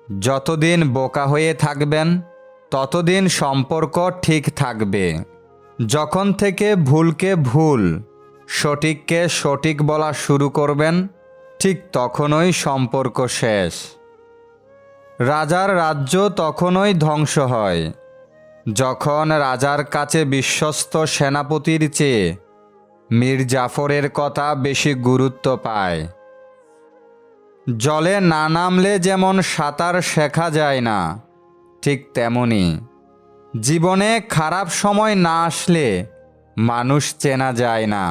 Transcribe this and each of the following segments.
যতদিন বোকা হয়ে থাকবেন ততদিন সম্পর্ক ঠিক থাকবে। যখন থেকে ভুলকে ভুল, সঠিককে সঠিক বলা শুরু করবেন, ঠিক তখনই সম্পর্ক শেষ। রাজার রাজ্য তখনই ধ্বংস হয় যখন রাজার কাছে বিশ্বস্ত সেনাপতির চেয়ে মীর জাফরের কথা বেশি গুরুত্ব পায়। জলে না নামলে যেমন সাঁতার শেখা যায় না, ঠিক তেমনি জীবনে খারাপ সময় না আসলে মানুষ চেনা যায় না।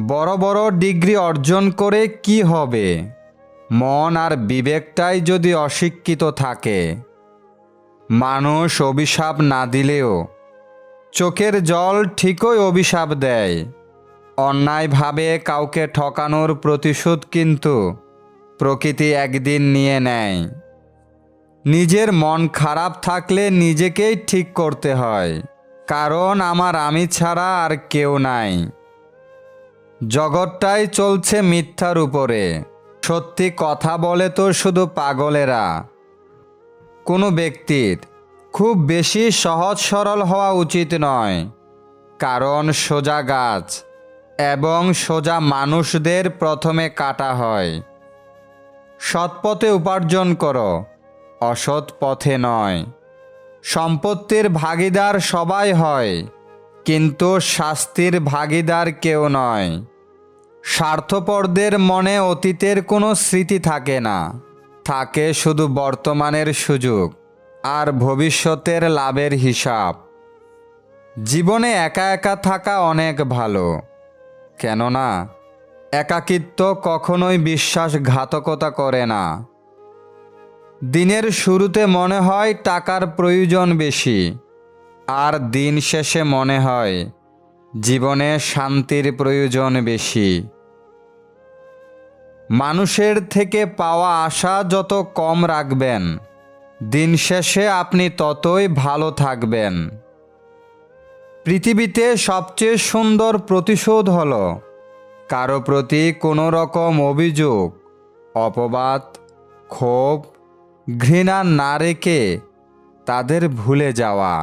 বড় বড় ডিগ্রি অর্জন করে কি হবে, মন আর বিবেকটাই যদি অশিক্ষিত থাকে। মানুষ অভিশাপ না দিলেও চোখের জল ঠিকই অভিশাপ দেয়। অন্যায়ভাবে কাউকে ঠকানোর প্রতিশোধ কিন্তু প্রকৃতি একদিন নিয়ে নেয়। নিজের মন খারাপ থাকলে নিজেকেই ঠিক করতে হয়, কারণ আমার আমি ছাড়া আর কেউ নাই। জগৎটাই চলছে মিথ্যার উপরে, সত্যি কথা বলে তো শুধু পাগলেরা। কোনো ব্যক্তির খুব বেশি সহজ সরল হওয়া উচিত নয়, কারণ সোজা গাছ এবং সোজা মানুষদের প্রথমে কাটা হয়। সৎ পথে উপার্জন করো, অসৎ পথে নয়। সম্পত্তির ভাগীদার সবাই হয়, কিন্তু শাস্তির ভাগীদার কেউ নয়। স্বার্থপরদের মনে অতীতের কোনো স্মৃতি থাকে না, থাকে শুধু বর্তমানের সুযোগ আর ভবিষ্যতের লাভের হিসাব। জীবনে একা একা থাকা অনেক ভালো, কেননা একাকিত্ব কখনোই বিশ্বাসঘাতকতা করে না। দিনের শুরুতে মনে হয় টাকার প্রয়োজন বেশি, আর দিন শেষে মনে হয় জীবনে শান্তির প্রয়োজন বেশি। মানুষের থেকে পাওয়া আশা যত কম রাখবেন, দিন শেষে আপনি ততই ভালো থাকবেন। পৃথিবীতে সবচেয়ে সুন্দর প্রতিশোধ হলো কারো প্রতি কোনো রকম অভিযোগ, অপবাদ, ক্ষোভ, ঘৃণা না রেখে তাদের ভুলে যাওয়া।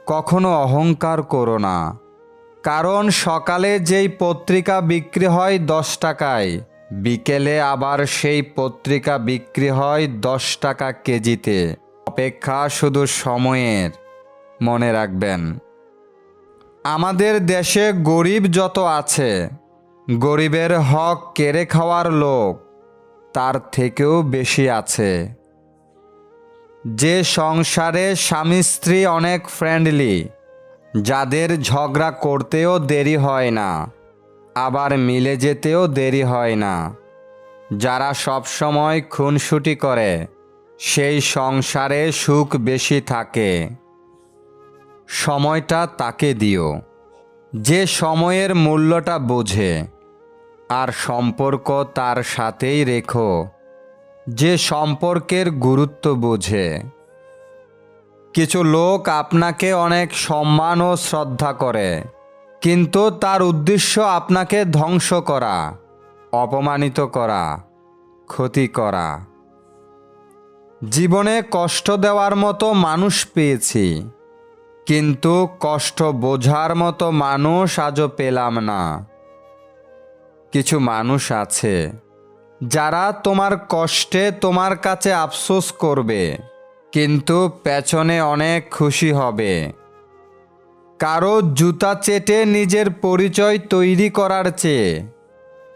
কখনো অহংকার করো না, কারণ সকালে যেই পত্রিকা বিক্রি হয় 10 টাকায়, বিকেলে আবার সেই পত্রিকা বিক্রি হয় 10 টাকা কেজিতে। অপেক্ষা শুধু সময়ের, মনে রাখবেন। আমাদের দেশে গরিব যত আছে, গরিবের হক কেড়ে খাওয়ার লোক তার থেকেও বেশি আছে। যে সংসারে স্বামী স্ত্রী অনেক ফ্রেন্ডলি, যাদের ঝগড়া করতেও দেরি হয় না, আবার মিলে যেতেও দেরি হয় না, যারা সব সময় খুনসুটি করে, সেই সংসারে সুখ বেশি থাকে। সময়টা তাকে দিও যে সময়ের মূল্যটা বোঝে, আর সম্পর্ক তার সাথেই রেখো যে সম্পর্কের গুরুত্ব বোঝে। কিছু লোক আপনাকে অনেক সম্মান ও শ্রদ্ধা করে, কিন্তু তার উদ্দেশ্য আপনাকে ধ্বংস করা, অপমানিত করা, ক্ষতি করা। জীবনে কষ্ট দেওয়ার মতো মানুষ পেয়েছি, কিন্তু কষ্ট বোঝার মতো মানুষ আজও পেলাম না। কিছু মানুষ আছে যারা তোমার কষ্টে তোমার কাছে আফসোস করবে, কিন্তু পেছনে অনেক খুশি হবে। কারো জুতা চেটে নিজের পরিচয় তৈরি করার চেয়ে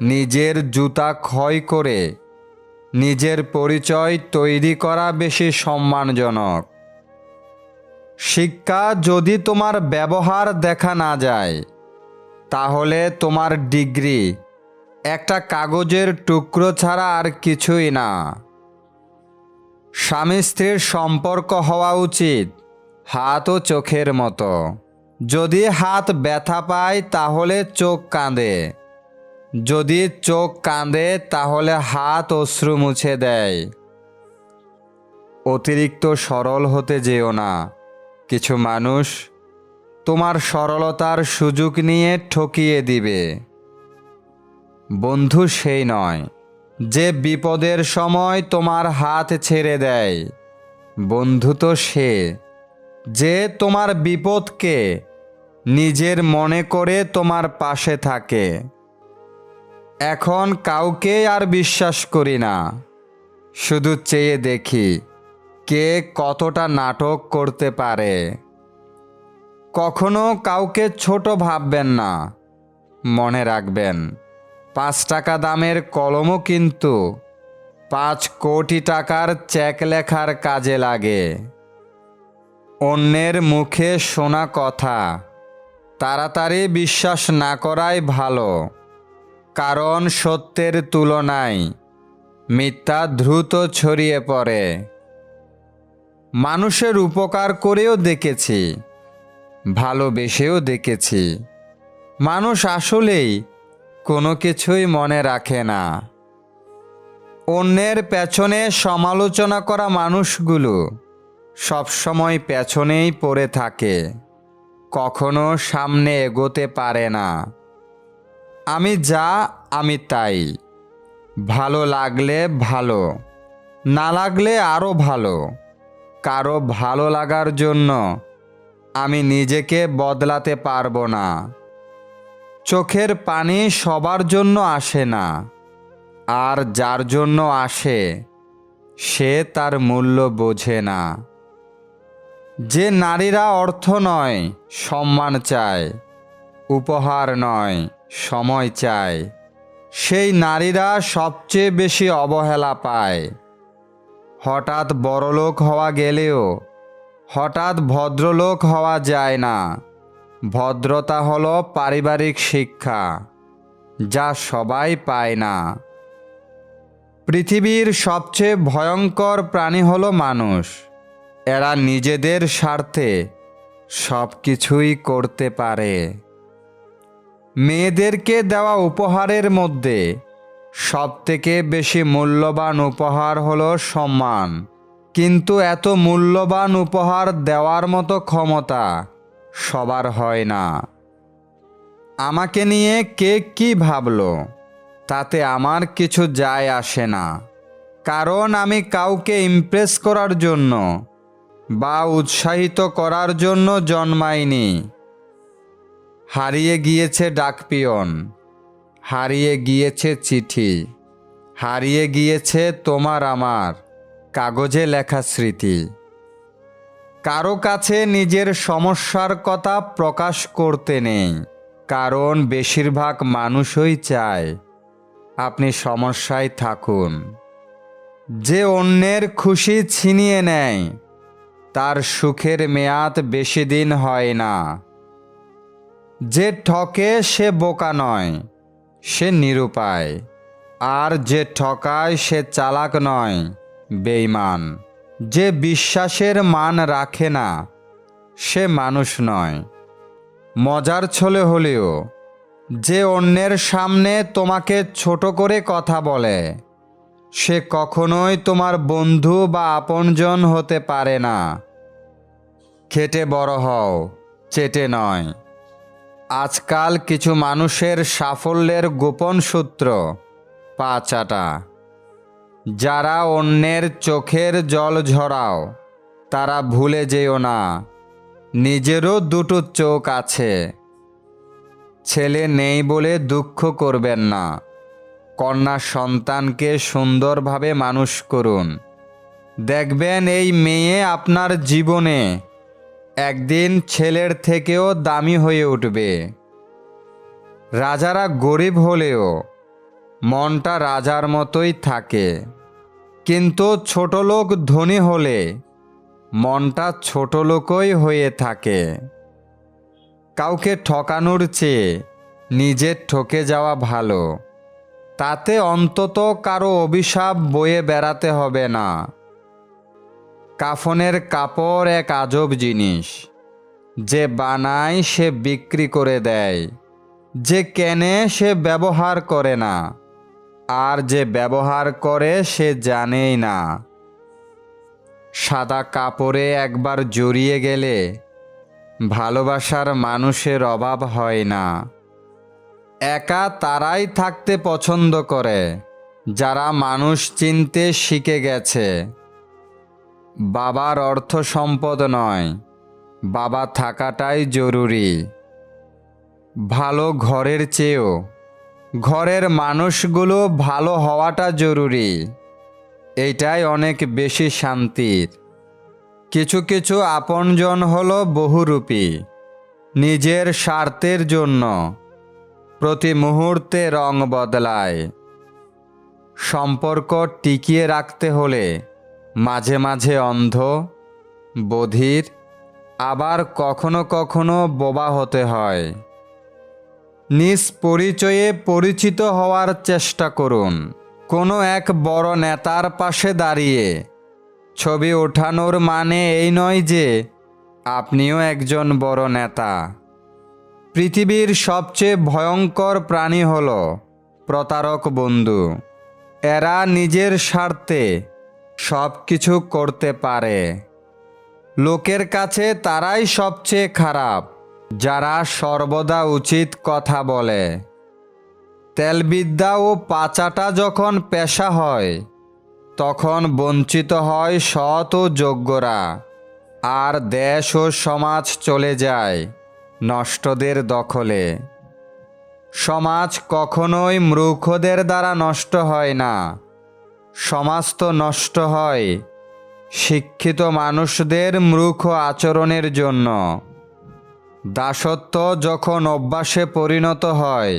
নিজের জুতা ক্ষয় করে নিজের পরিচয় তৈরি করা বেশি সম্মানজনক। শিক্ষা যদি তোমার ব্যবহার দেখা না যায়, তাহলে তোমার ডিগ্রি একটা কাগজের টুকরো ছাড়া আর কিছুই না। স্বামী স্ত্রীর সম্পর্ক হওয়া উচিত হাত ও চোখের মতো। যদি হাত ব্যথা পায় তাহলে চোখ কাঁদে, যদি চোখ কাঁদে তাহলে হাত অশ্রু মুছে দেয়। অতিরিক্ত সরল হতে যেও না। কিছু মানুষ তোমার সরলতার সুযোগ নিয়ে ঠকিয়ে দিবে। বন্ধু সেই নয় যে বিপদের সময় তোমার হাত ছেড়ে দেয়। বন্ধু তো সে, যে তোমার বিপদকে নিজের মনে করে তোমার পাশে থাকে। এখন কাউকে আর বিশ্বাস করি না, শুধু চেয়ে দেখি কে কতটা নাটক করতে পারে। কখনো কাউকে ছোট ভাববেন না, মনে রাখবেন 5 টাকা দামের কলমও কিন্তু 5 কোটি টাকার চেক লেখার কাজে লাগে। অন্যের মুখে শোনা কথা তাড়াতাড়ি বিশ্বাস না করাই ভালো, কারণ সত্যের তুলনায় মিথ্যা দ্রুত ছড়িয়ে পড়ে। মানুষের উপকার করেও দেখেছি, ভালোবেসেও দেখেছি। মানুষ আসলেই কোনো কিছুই মনে রাখে না। অন্যের পেছনে সমালোচনা করা মানুষগুলো সবসময় পেছনেই পড়ে থাকে, কখনো সামনে এগোতে পারে না। আমি যা আমি তাই, ভালো লাগলে ভালো, না লাগলে আরও ভালো। কারো ভালো লাগার জন্য আমি নিজেকে বদলাতে পারবো না। চোখের পানি সবার জন্য আসে না, আর যার জন্য আসে সে তার মূল্য বোঝে না। যে নারীরা অর্থ নয় সম্মান চায়, উপহার নয় সময় চায়, সেই নারীরা সবচেয়ে বেশি অবহেলা পায়। হঠাৎ বড়লোক হওয়া গেলেও হঠাৎ ভদ্রলোক হওয়া যায় না। ভদ্রতা হলো পারিবারিক শিক্ষা, যা সবাই পায় না। পৃথিবীর সবচেয়ে ভয়ঙ্কর প্রাণী হলো মানুষ। এরা নিজেদের স্বার্থে সব কিছুই করতে পারে। মেয়েদেরকে দেওয়া উপহারের মধ্যে সবথেকে বেশি মূল্যবান উপহার হলো সম্মান। কিন্তু এত মূল্যবান উপহার দেওয়ার মতো ক্ষমতা সবার হয় না। আমাকে নিয়ে কে কি ভাবলো তাতে আমার কিছু যায় আসে না, কারণ আমি কাউকে ইমপ্রেস করার জন্য বা উৎসাহিত করার জন্য জন্মাইনি। হারিয়ে গিয়েছে ডাকপিয়ন, হারিয়ে গিয়েছে চিঠি, হারিয়ে গিয়েছে তোমার আমার কাগজে লেখা স্মৃতি। কারো কাছে নিজের সমস্যার কথা প্রকাশ করতে নেই, কারণ বেশিরভাগ মানুষই চায় আপনি সমস্যায় থাকুন। যে অন্যের খুশি ছিনিয়ে নেয় তার সুখের মেয়াদ বেশি দিন হয় না। যে ঠকে সে বোকা নয়, সে নিরুপায়। আর যে ঠকায় সে চালাক নয়, বেঈমান। যে বিশ্বাসের মান রাখে না সে মানুষ নয়। মজার ছলে হলেও যে অন্যের সামনে তোমাকে ছোট করে কথা বলে সে কখনোই তোমার বন্ধু বা আপনজন হতে পারে না। খেটে বড় হও, চেটে নয়। আজকাল কিছু মানুষের সাফল্যের গোপন সূত্র পা চাটা। যারা অন্যের চোখের জল ঝরাও তারা ভুলে যেও না নিজেরও দুটো চোখ আছে। ছেলে নেই বলে দুঃখ করবেন না, কন্যা সন্তানকে সুন্দরভাবে মানুষ করুন। দেখবেন এই মেয়ে আপনার জীবনে একদিন ছেলের থেকেও দামি হয়ে উঠবে। রাজারা গরিব হলেও মনটা রাজার মতোই থাকে, কিন্তু ছোটলোক ধনী হলে মনটা ছোটলোকই হয়ে থাকে। কাউকে ঠকানোর চেয়ে নিজের ঠকে যাওয়া ভালো, তাতে অন্তত কারো অভিশাপ বয়ে বেড়াতে হবে না। কাফনের কাপড় এক আজব জিনিস, যে বানায় সে বিক্রি করে দেয়, যে কেনে সে ব্যবহার করে না, আর যে ব্যবহার করে সে জানেই না। সাদা কাপড়ে একবার জড়িয়ে গেলে ভালোবাসার মানুষের অভাব হয় না। একা তারাই থাকতে পছন্দ করে যারা মানুষ চিনতে শিখে গেছে। বাবার অর্থ সম্পদ নয়, বাবা থাকাটাই জরুরি। ভালো ঘরের চেয়েও ঘরের মানুষগুলো ভালো হওয়াটা জরুরি। এইটাই অনেক বেশি শান্তির। কিছু কিছু আপনজন হলো বহুরূপী, নিজের স্বার্থের জন্য প্রতি মুহূর্তে রং বদলায়। সম্পর্ক টিকিয়ে রাখতে হলে মাঝে মাঝে অন্ধ, বধির, আবার কখনো কখনো বোবা হতে হয়। নিজ পরিচয়ে পরিচিত হওয়ার চেষ্টা করুন। কোনো এক বড় নেতার পাশে দাঁড়িয়ে ছবি ওঠানোর মানে এই নয় যে আপনিও একজন বড় নেতা। পৃথিবীর সবচেয়ে ভয়ঙ্কর প্রাণী হল প্রতারক বন্ধু। এরা নিজের স্বার্থে সব কিছু করতে পারে। লোকের কাছে তারাই সবচেয়ে খারাপ, যারা সর্বদা উচিত কথা বলে। তেলবিদ্যা ও পাচাটা যখন পেশা হয়, তখন বঞ্চিত হয় সৎ ও যোগ্যরা, আর দেশ ও সমাজ চলে যায় নষ্টদের দখলে। সমাজ কখনোই মূর্খদের দ্বারা নষ্ট হয় না, সমাজ তো নষ্ট হয় শিক্ষিত মানুষদের মূর্খ আচরণের জন্য। দাসত্ব যখন অভ্যাসে পরিণত হয়,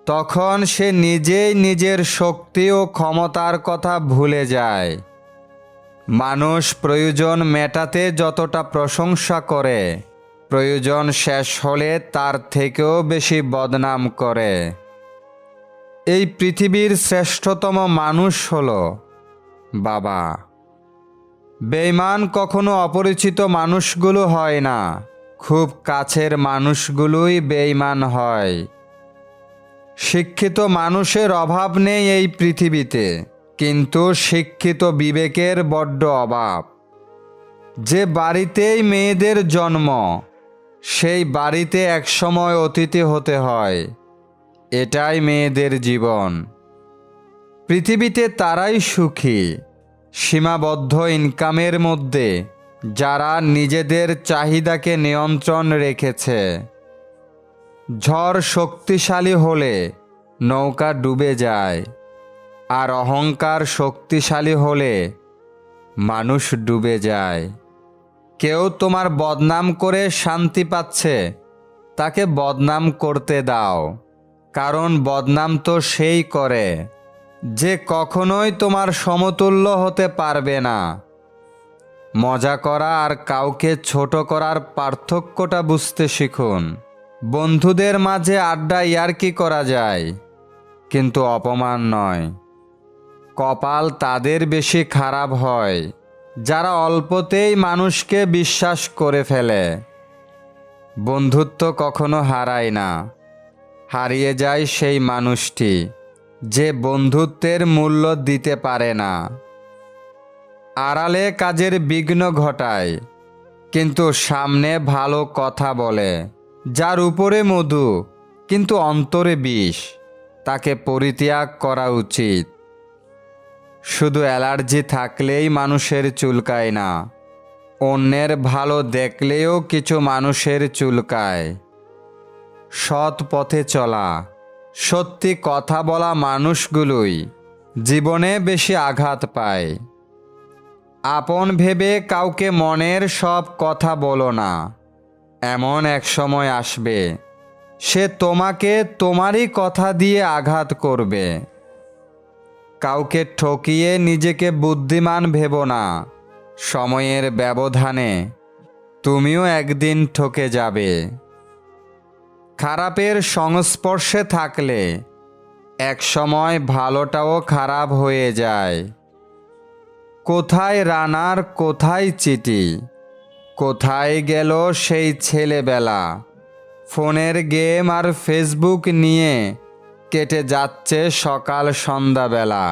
তখন সে নিজেই নিজের শক্তি ও ক্ষমতার কথা ভুলে যায়। মানুষ প্রয়োজন মেটাতে যতটা প্রশংসা করে, প্রয়োজন শেষ হলে তার থেকেও বেশি বদনাম করে। এই পৃথিবীর শ্রেষ্ঠতম মানুষ হলো বাবা। বেঈমান কখনো অপরিচিত মানুষগুলো হয় না, খুব কাছের মানুষগুলোই বেঈমান হয়। শিক্ষিত মানুষের অভাব নেই এই পৃথিবীতে, কিন্তু শিক্ষিত বিবেকের বড্ড অভাব। যে বাড়িতেই মেয়েদের জন্ম, সেই বাড়িতে একসময় অতিথি হতে হয়। এটাই মেয়েদের জীবন। পৃথিবীতে তারাই সুখী, সীমাবদ্ধ ইনকামের মধ্যে, যারা নিজেদের চাহিদাকে নিয়ন্ত্রণ রেখেছে। ঝড় শক্তিশালী হলে নৌকা ডুবে যায়, আর অহংকার শক্তিশালী হলে মানুষ ডুবে যায়। কেউ তোমার বদনাম করে শান্তি পাচ্ছে, তাকে বদনাম করতে দাও, কারণ বদনাম তো সেই করে যে কখনোই তোমার সমতুল্য হতে পারবে না। মজা করা আর কাউকে ছোট করার পার্থক্যটা বুঝতে শিখুন। বন্ধুদের মাঝে আড্ডা ইয়ার্কি করা যায়, কিন্তু অপমান নয়। কপাল তাদের বেশি খারাপ হয় যারা অল্পতেই মানুষকে বিশ্বাস করে ফেলে। বন্ধুত্ব কখনো হারায় না, হারিয়ে যায় সেই মানুষটি যে বন্ধুত্বের মূল্য দিতে পারে না। আড়ালে কাজের বিঘ্ন ঘটায়, কিন্তু সামনে ভালো কথা বলে। যার উপরে মধু কিন্তু অন্তরে বিষ, তাকে পরিত্যাগ করা উচিত। শুধু অ্যালার্জি থাকলেই মানুষের চুলকায় না, অন্যের ভালো দেখলেও কিছু মানুষের চুলকায়। সৎ পথে চলা, সত্যি কথা বলা মানুষগুলোই জীবনে বেশি আঘাত পায়। আপন ভেবে কাউকে মনের সব কথা বলো না, এমন এক সময় আসবে সে তোমাকে তোমারই কথা দিয়ে আঘাত করবে। কাউকে ঠকিয়ে নিজেকে বুদ্ধিমান ভেবো না, সময়ের ব্যবধানে তুমিও একদিন ঠকে যাবে। খারাপের সংস্পর্শে থাকলে এক সময় ভালোটাও খারাপ হয়ে যায়। কোথায় রানার, কোথায় চিঠি, কোথায় গেল সেই ছেলেবেলা। ফোনের গেম আর ফেসবুক নিয়ে কেটে যাচ্ছে সকাল সন্ধ্যাবেলা।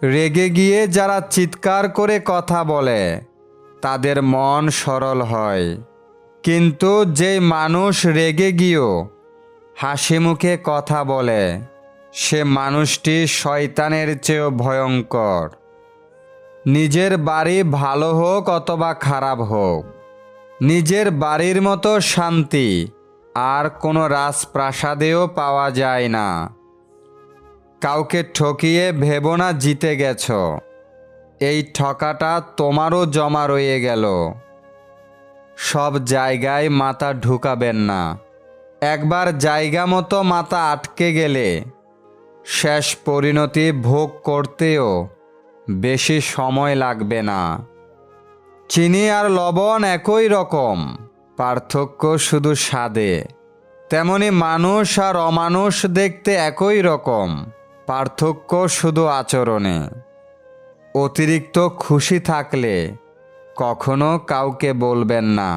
রেগে গিয়ে যারা চিৎকার করে কথা বলে, তাদের মন সরল হয়। কিন্তু যে মানুষ রেগে গিয়েও হাসি মুখে কথা বলে, সে মানুষটি শয়তানের চেয়েও ভয়ঙ্কর। নিজের বাড়ি ভালো হোক অথবা খারাপ হোক, নিজের বাড়ির মতো শান্তি আর কোনো রাজপ্রাসাদেও পাওয়া যায় না। কাউকে ঠকিয়ে ভেবো না জিতে গেছ, এই ঠকাটা তোমারও জমা রয়ে গেল। সব জায়গায় মাথা ঢুকাবেন না। একবার জায়গা মতো মাথা আটকে গেলে শেষ পরিণতি ভোগ করতেও বেশি সময় লাগবে না। চিনি আর লবণ একই রকম, পার্থক্য শুধু স্বাদে। তেমনি মানুষ আর অমানুষ দেখতে একই রকম, পার্থক্য শুধু আচরণে। অতিরিক্ত খুশি থাকলে কখনো কাউকে বলবেন না,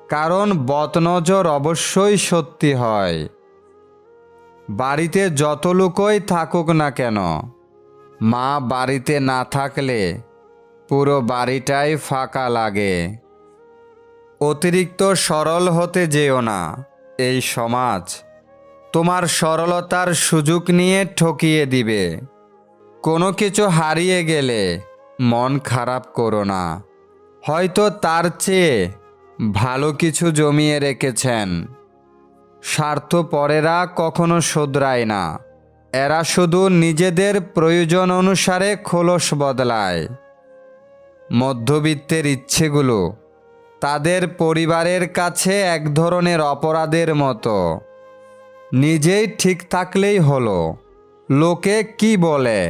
কারণ বদনজর অবশ্যই সত্যি হয়। বাড়িতে যত লোকই থাকুক না কেন, মা বাড়িতে না থাকলে পুরো বাড়িটাই ফাঁকা লাগে। অতিরিক্ত সরল হতে যেও না। এই সমাজ তোমার সরলতার সুযোগ নিয়ে ঠকিয়ে দিবে। কোনো কিছু হারিয়ে গেলে মন খারাপ করো না, হয়তো তার চেয়ে ভালো কিছু জমিয়ে রেখেছেন। স্বার্থপরেরা কখনো শোধরায় না, এরা শুধু নিজেদের প্রয়োজন অনুসারে খোলস বদলায়। মধ্যবিত্তের ইচ্ছেগুলো তাদের পরিবারের কাছে এক ধরনের অপরাধের মতো। নিজেই ঠিক থাকলেই হলো, লোকে কি বলে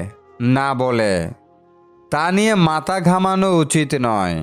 না বলে তা নিয়ে মাথা ঘামানো উচিত নয়।